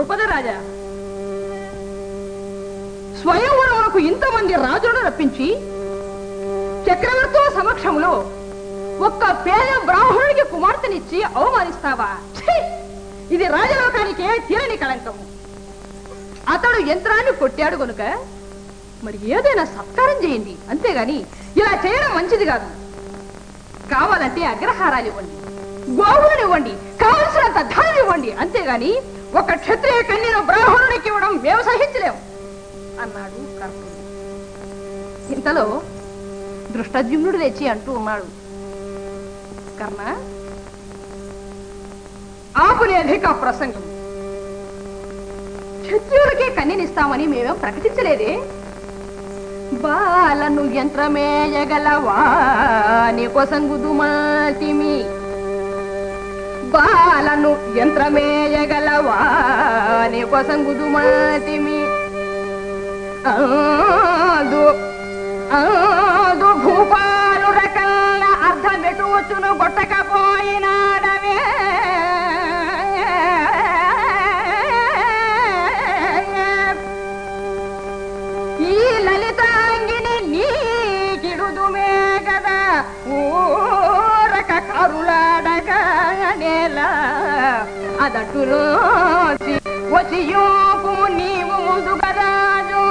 ద్రుపద రాజా, స్వయంవరమునకు ఇంతమంది రాజులను రప్పించి చక్రవర్తుల సమక్షంలో ఒక్క పేద బ్రాహ్మణుడికి కుమార్తెనిచ్చి అవమానిస్తావా? ఇది రాజలోకానికే తీరని కళంకము. అతడు యంత్రాన్ని కొట్టాడు గనుక మరి ఏదైనా సత్కారం చేయండి, అంతేగాని ఇలా చేయడం మంచిది కాదు. కావాలంటే అగ్రహారాలు ఇవ్వండి, గోవులను ఇవ్వండి, కావలసినంత ధనం ఇవ్వండి, అంతేగాని ఒక క్షత్రియ కన్యను బ్రాహ్మణునికి ఇవ్వడం మేము సహించలేము అన్నాడు కర్ణుడు. ఇంతలో దృష్టద్యుమ్నుడు లేచి అంటూ ఉన్నాడు, కర్ణ, ఆపునేధిక ప్రసంగం. క్షత్రియుడికే కన్యనిస్తామని మేమేం ప్రకటించలేదే. బాలను యంత్రమేయగలవా నీకోసంగుదుమాతిమి, బాలను యంత్రమేయగలవా నీకోసంగుదుమాతిమి, ఆదు భూపాలు రకల్ల అర్ధమెటుచును కొట్టకపోయినాడవే. ఈ లలితాంగిని నీకిడుదుమే కదా ఊరక కరులాడగా నేల అదట్టులో వచ్చియోపు నీవు ముందుగా రాజు.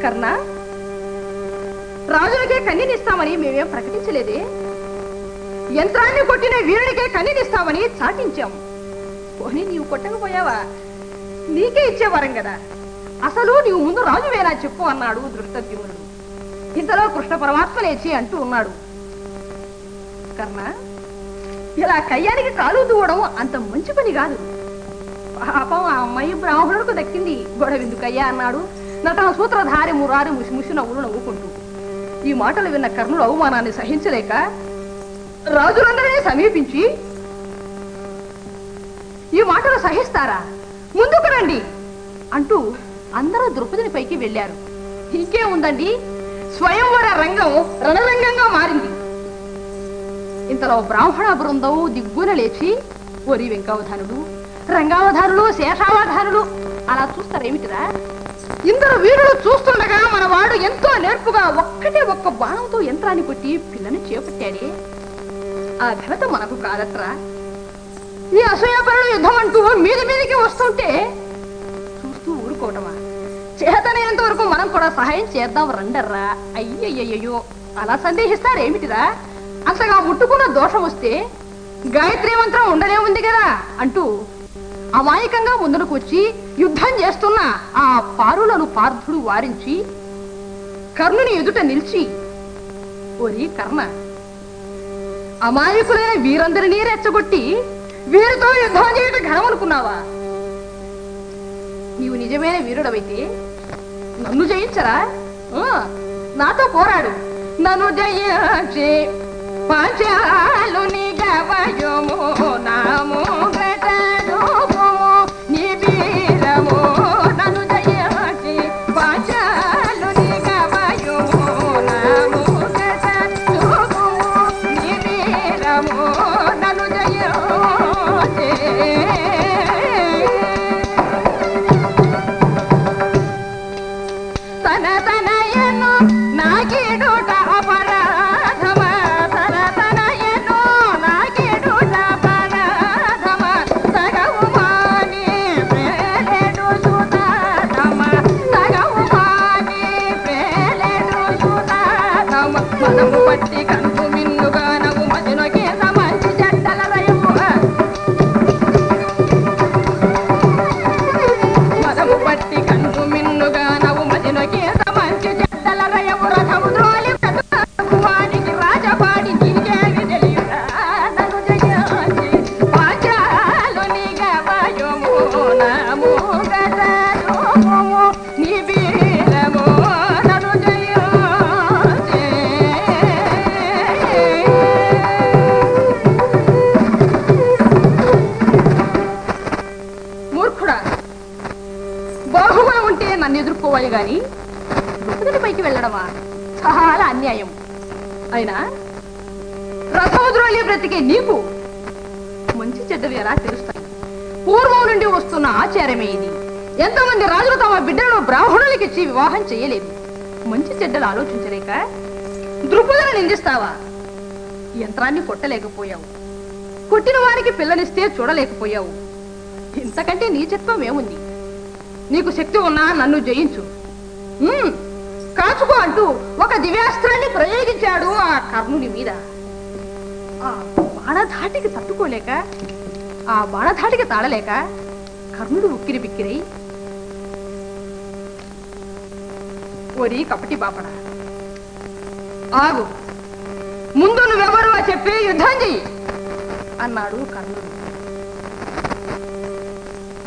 కర్ణ, రాజులకే కన్యనిస్తామని మేమేం ప్రకటించలేదే. యంత్రాన్ని కొట్టిన వీరుడికే కన్యనిస్తామని చాటించాము. పోనీ నీవు కొట్టకపోయావా? నీకే ఇచ్చేవారం కదా. అసలు నీవు ముందు రాజువేనా చెప్పు అన్నాడు దృష్టద్యుమ్నుడు. ఇంతలో కృష్ణ పరమాత్మ లేచి అంటూ ఉన్నాడు, కర్ణ, ఇలా కయ్యానికి కాలు దూవడం అంత మంచి పని కాదు. పాపం ఆ అమ్మాయి బ్రాహ్మణుడికి దక్కింది, గొడవెందుకయ్యా అన్నాడు నటన సూత్రధారి మురారి ముసిముసి నవ్వులు నవ్వుకుంటూ. ఈ మాటలు విన్న కర్ణుడు అవమానాన్ని సహించలేక రాజులందరినీ సమీపించి, ఈ మాటలు సహిస్తారా? ముందుకు రండి అంటూ అందరూ ద్రౌపదిని పైకి వెళ్లారు. ఇంకేముందండి, స్వయంవర రంగం రణరంగంగా మారింది. ఇంతలో బ్రాహ్మణ బృందం దిగ్గున లేచి, ఒరి వెంకావధానులు, రంగావధానులు, శేషావధానులు అలా చూస్తారేమిటిరా? ఇందరు వీరులు చూస్తుండగా మనవాడు ఎంతో నేర్పుగా ఒక్కటే ఒక్క బాణంతో యంత్రాన్ని కొట్టి పిల్లని చేపట్టాడే. ఆ ఘనత మనకు కాదట్రా. ఈ అసూయాపరుడు యుద్ధం అంటూ మీదికి వస్తుంటే చూస్తూ ఊరుకోవటమా? చేతనైనంత వరకు మనం కూడా సహాయం చేద్దాం రండర్రా. అయ్యయ్యో, అలా సందేహిస్తారేమిటిరా? అంతగా ముట్టుకున్న దోషం వస్తే గాయత్రీ మంత్రం ఉండనే ఉంది కదా అంటూ అమాయకంగా ముందుకు వచ్చి యుద్ధం చేస్తున్న ఆ పారులను పార్థుడు వారించి కర్ణుని ఎదుట నిలిచి, ఓరి కర్ణ, అమాయకులైన వీరందరినీ రెచ్చగొట్టి వీరితో యుద్ధం చేయడం ఘనమనుకున్నావా? నీవు నిజమైన వీరుడవైతే నన్ను జయించరా? నాతో పోరాడు. నన్ను జయించి పాంచాలుని గవయము నాము అపరాధమ తన తనయను నాకిడుట పర గాని ద్రౌపదిని పైకి వెళ్ళడమా? చాలా అన్యాయం. అయినా రసముద్రోళి బ్రతికే నీకు మంచి చెడ్డలు ఎలా తెలుస్తాయి? పూర్వం నుండి వస్తున్న ఆచారమే ఇది. ఎంతమంది రాజులు తమ బిడ్డలను బ్రాహ్మణులకి ఇచ్చి వివాహం చేయలేదు. మంచి చెడ్డలు ఆలోచించలేక ద్రుపదను నిందిస్తావా? యంత్రాన్ని కొట్టలేకపోయావు, కొట్టిన వారికి పిల్లనిస్తే చూడలేకపోయావు. ఇంతకంటే నీచత్వం ఏముంది? నీకు శక్తి ఉన్నా నన్ను జయించు, కాచుకో అంటూ ఒక దివ్యాస్త్రాన్ని ప్రయోగించాడు ఆ కర్ణుని మీద. ఆ బాణధాటికి తట్టుకోలేక, ఆ బాణధాటికి తాళలేక కర్ణుడు ఉక్కిరి బిక్కిరై, ఓరి కపటి బాపడ, ఆగు, ముందు నువ్వెవరు చెప్పి యుద్ధం చెయ్యి అన్నాడు కర్ణుడు.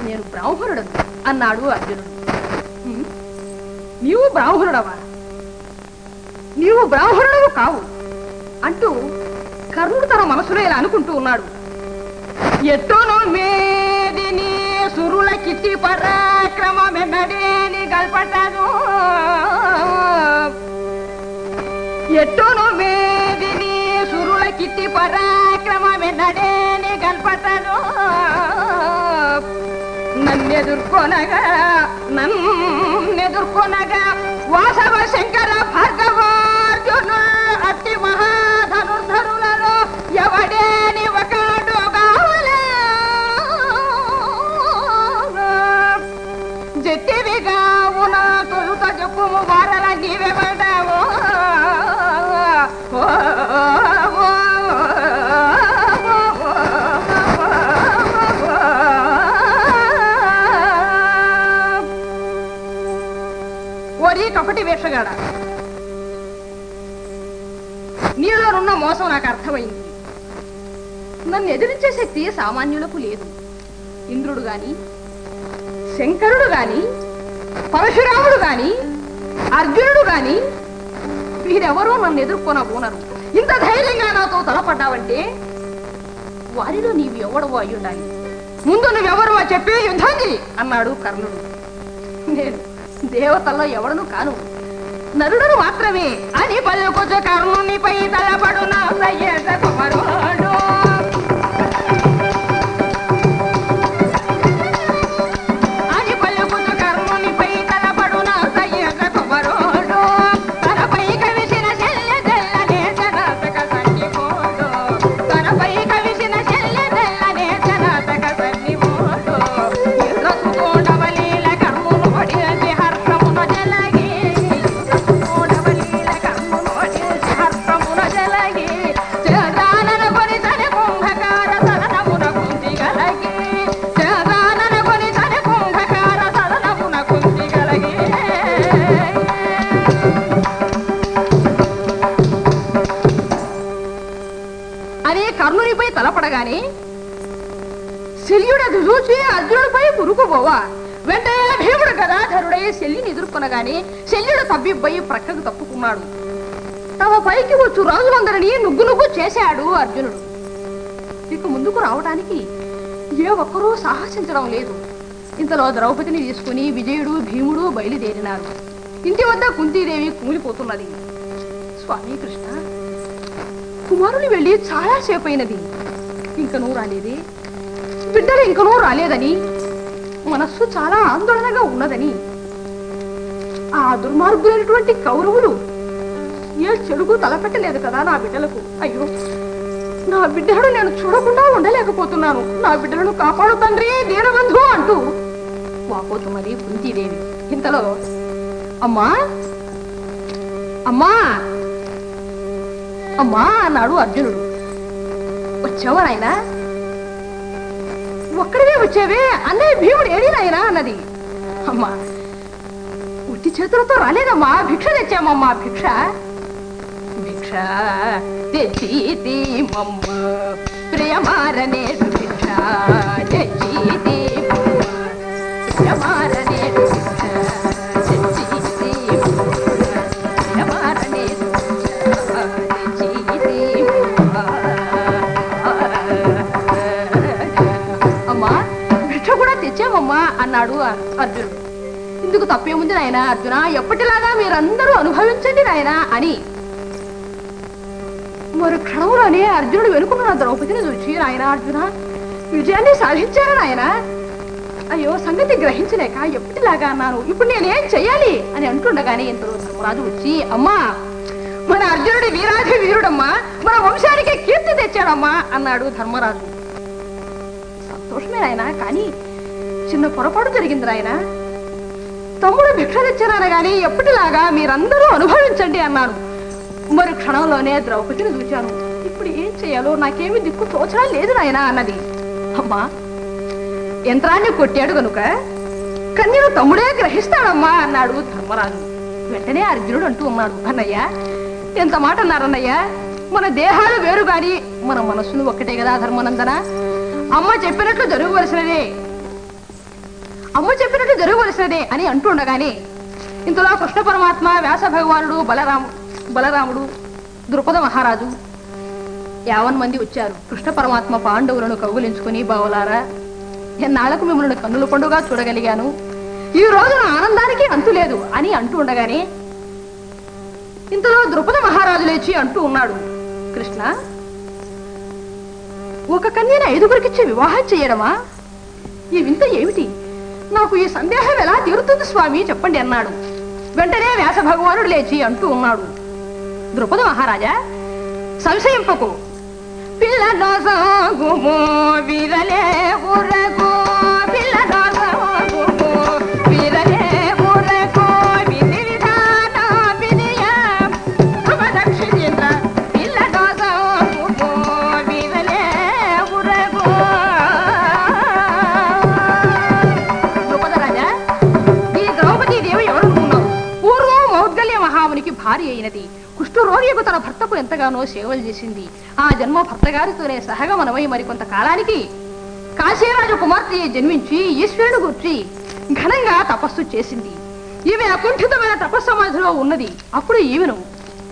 నేను బ్రాహ్మణుడు అన్నాడు అర్జునుడు. నీవు బ్రాహ్మణుడవా? నీవు బ్రాహ్మణుడు కావు అంటూ కర్ణుడు తన మనసులో ఇలా అనుకుంటూ ఉన్నాడు. ఎట్టోనో మేదిని సురుల కిట్టి పరాక్రమమెన్నడేని గల్పటను, ఎట్టోనో మేదిని సురుల కిట్టి పరాక్రమమెన్నడేని గల్పటను, నన్నెదుర్కొనగా వాసవ శంకర భార్గవార్జును అతి మహాధనుర్ధరులలో ఎవడేని ఒకడు కావలే, జట్టివిగా ఉన్న తొలుత చెప్పుము వారల నీవెవడావో. కపటి వేషగాడ, నీలోనున్న మోసం నాకు అర్థమైంది. నన్ను ఎదిరించే శక్తి సామాన్యులకు లేదు. ఇంద్రుడు గాని, శంకరుడు గాని, పరశురాముడు గాని, అర్జునుడు గాని వీరెవరూ నన్ను ఎదుర్కొనబోనరు. ఇంత ధైర్యంగా నాతో తలపడ్డావంటే వారిలో నీవు ఎవడవో అయ్యుండాలి. ముందు నువ్వెవరో చెప్పి యుద్ధం చెయ్యి అన్నాడు కర్ణుడు. నేను దేవతల్లో ఎవడను కాను, నరుడను మాత్రమే అని పలుకొచ్చు కర్ణునిపై తలపడు నా సయ్యద కుమారుడు. అని పలుకొచ్చు కర్ణునిపై తలపడు నా సయ్యద కుమారుడు. తనపై కవిసిన చెల్లె తెల్లనే జనతక సన్నిపోడు, తనపై కవిసిన చెల్లె తెల్లనే జనతక సన్నిపోడు. ఇంద్రసుకోండవలీల కర్ణును పడిచి హర్షమున జలగి, ఇంద్రసుకోండవలీల కర్ణును పడిచి హర్షమున జలగి, చేదానన కొని తని కుంభకార సదనమున కుంతి గలగి, చేదానన కొని తని కుంభకార సదనమున కుంతి గలగి. అనే కర్ణునిపై తలపడగానే శల్యుడు చూసి అర్జునుడిపై పురుకుపోవా. వెంటనే భీముడు గదాధరుడై శల్యుని ఎదుర్కొనగానే శల్యుడు తబ్బిబ్బయి ప్రక్కకు తప్పుకున్నాడు. తమ పైకి వచ్చు రాజులందరినీ నుగ్గు చేశాడు అర్జునుడు. ఇక ముందుకు రావడానికి ఏ ఒక్కరూ సాహసించడం లేదు. ఇంతలో ద్రౌపదిని తీసుకుని విజయుడు భీముడు బయలుదేరినారు. ఇంటి వద్ద కుంతీదేవి కూలిపోతున్నది. స్వామి కృష్ణ, కుమారుని వెళ్ళి చాలా సేపు అయినది, ఇంకనూ రాలేదే, బిడ్డలు ఇంకనూ రాలేదని మనస్సు చాలా ఆందోళనగా ఉన్నదని ఆ దుర్మార్గులైనటువంటి కౌరవులు ఏ చెడుగు తలపెట్టలేదు కదా నా బిడ్డలకు. అయ్యో, నా బిడ్డలను నేను చూడకుండా ఉండలేకపోతున్నాను, నా బిడ్డలను కాపాడు తండ్రి దీనబంధు అంటూ వాపోతున్నది కుంతీదేవి. ఇంతలో అమ్మా అమ్మా అమ్మా అన్నాడు అర్జునుడు. వచ్చావా నాయనా? ఒక్కడివే వచ్చేవే, అన్నయ్య భీముడు ఏడినాయనా అన్నది. అమ్మా, ఉట్టి చేతులతో రాలేదమ్మా, భిక్ష తెచ్చామమ్మా. భిక్ష భిక్ష తెచ్చి మమ్మ ప్రియమారనేడు, భిక్ష తెచ్చి ప్రియమారనేడు, భిక్ష తెచ్చి ప్రియమారనేడు, అమ్మా భిక్ష కూడా తెచ్చామమ్మా అన్నాడు అర్జునుడు. ఇందుకు తప్పేముంది నాయన అర్జున, ఎప్పటిలాగా మీరందరూ అనుభవించండి నాయన అని మరి క్షణంలోనే అర్జునుడు వెనుకున్న ద్రౌపదిని చూసి, నాయన అర్జున విజయాన్ని సాధించారా నాయన? అయ్యో సంగతి గ్రహించలేక ఎప్పటిలాగా అన్నాను, ఇప్పుడు నేనేం చెయ్యాలి అని అంటుండగానే ఇంతలో ధర్మరాజు వచ్చి, అమ్మా మన అర్జునుడి వీరాధి వీరుడమ్మా, మన వంశానికి కీర్తి తెచ్చాడమ్మా అన్నాడు ధర్మరాజు. సంతోషమే నాయన, కానీ చిన్న పొరపాటు జరిగింది నాయన. తమ్ముడు భిక్ష తెచ్చానగాని ఎప్పటిలాగా మీరందరూ అనుభవించండి అన్నాను. మరి క్షణంలోనే ద్రౌపదిని చూచాను. ఇప్పుడు ఏం చేయాలో నాకేమీ దిక్కు తోచడం లేదు నాయన అన్నది. అమ్మా యంత్రాన్ని కొట్టాడు గనుక కన్యను తమ్ముడే గ్రహిస్తాడమ్మా అన్నాడు ధర్మరాజు. వెంటనే అర్జునుడు అంటూ ఉన్నాడు, అన్నయ్య ఎంత మాట అన్నారన్నయ్య, మన దేహాలు వేరు గాని మన మనస్సులు ఒక్కటే కదా ధర్మనందన. అమ్మ చెప్పినట్లు జరగవలసినదే అని అంటుండగానే ఇంతలో కృష్ణ పరమాత్మ, వ్యాస భగవానుడు, బలరాముడు, ద్రుపద మహారాజు 50 మంది వచ్చారు. కృష్ణ పరమాత్మ పాండవులను కౌగులించుకుని, బావలారా ఎన్నాళ్లకు మిమ్మల్ని కన్నుల పండుగ చూడగలిగాను, ఈ రోజు నా ఆనందానికి అంతులేదు అని అంటూ ఉండగానే ఇంతలో ద్రుపద మహారాజు లేచి అంటూ ఉన్నాడు, కృష్ణ ఒక కన్యను 5గురికిచ్చి వివాహం చేయడమా? ఈ వింత ఏమిటి? నాకు ఈ సందేహం ఎలా తీరుతుంది స్వామి చెప్పండి అన్నాడు. వెంటనే వ్యాస భగవానుడు లేచి అంటూ ఉన్నాడు, ద్రుపద మహారాజా సంశయింపకు, పిల్ల దోసగుమో వీరలే ఊరగో, పిల్ల దోసగుమో వీరలే ఊరగో, విధి విధాన వినయ దక్షిణ, పిల్ల దోసగుమో వీరలే ఊరగో. ద్రుపదరాజా ఈ ద్రౌపదీ దేవి ఎవరనుకున్నావు? పూర్వం మౌద్గల్య మహామునికి భార్య అయినది. కుష్ఠరోగికు తన భర్తకు ఎంతగానో సేవలు చేసింది. ఆ జన్మ భర్తగారితోనే సహగమనమై మరికొంత కాలానికి కాశీరాజు కుమార్తె జన్మించి ఈశ్వరుడు గుర్చి ఘనంగా తపస్సు చేసింది. ఈమె అకుంఠితమైన తపస్సమాధిలో ఉన్నది. అప్పుడు ఈమెను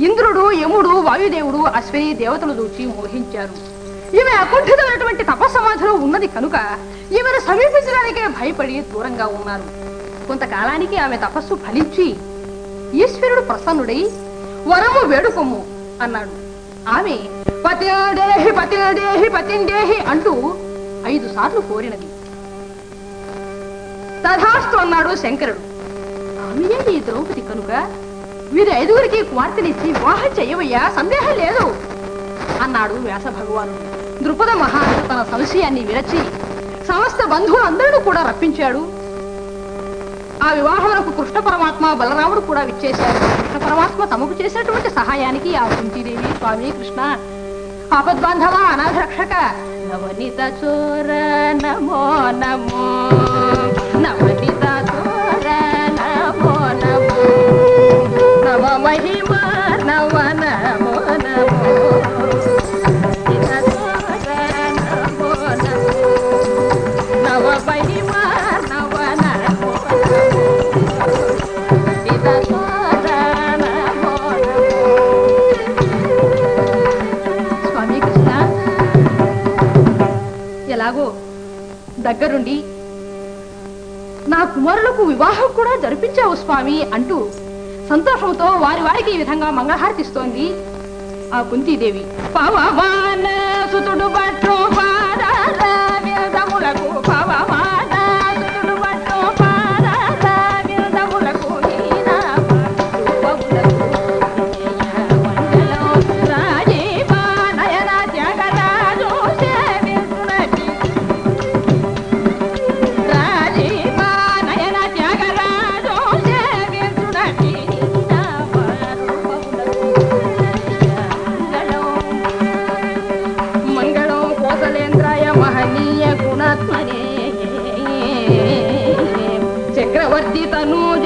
ఇంద్రుడు, యముడు, వాయుదేవుడు, అశ్విని దేవతలు చూచి మోహించారు. ఈమె అకుంఠితమైనటువంటి తపస్సమాధిలో ఉన్నది కనుక ఈమెను సమీపించడానికే భయపడి దూరంగా ఉన్నారు. కొంతకాలానికి ఆమె తపస్సు ఫలించి ఈశ్వరుడు ప్రసన్నుడై వరము వేడుకొమ్ము అన్నాడు. ఆమె పతిదేహి పతిదేహి పతిందేహి అంటూ 5 సార్లు కోరినది. తథాస్తు అన్నాడు శంకరుడు. ఆమెయే ఈ ద్రౌపది కనుక వీరి 5గురికి కుమార్తెనిచ్చి వివాహం చెయ్యవయ్యా, సందేహం లేదు అన్నాడు వ్యాస భగవానుడు. ద్రుపద మహారాజు తన సంశయాన్ని విరచి సమస్త బంధువులందరూ కూడా రప్పించాడు. ఆ వివాహమునకు కృష్ణ పరమాత్మ, బలరాముడు కూడా విచ్చేశారు. కృష్ణ పరమాత్మ తమకు చేసినటువంటి సహాయానికి ఆ కుంతీదేవి, స్వామి కృష్ణ ఆపద్బాంధవ అనాథరక్షక నవనీత చోర నమో నమో, నవనీత చోర నమో నమో, నవ మహిమ నవ నమో నమో, నవనీత చోర నమో నమో, నవ మహిమ నవ నమో స్వామి కృష్ణ ఎలాగో దగ్గరుండి నా కుమారులకు వివాహం కూడా జరిపించావు స్వామి అంటూ సంతోషంతో వారికి ఈ విధంగా మంగళహారతిస్తోంది ఆ కుంతీదేవి. పవమాన సుతుడు పట్టు పాదములకు, పవమాన సుతుడు పట్టు పాదములకు, రాజీవ నయన త్యాగరాజు సేవించునటి, రాజీవ నయన త్యాగరాజు సేవించునటి, మంగళం కోసలేంద్రాయ మహనీయ గుణాత్మనే, చక్రవర్తి తనూజ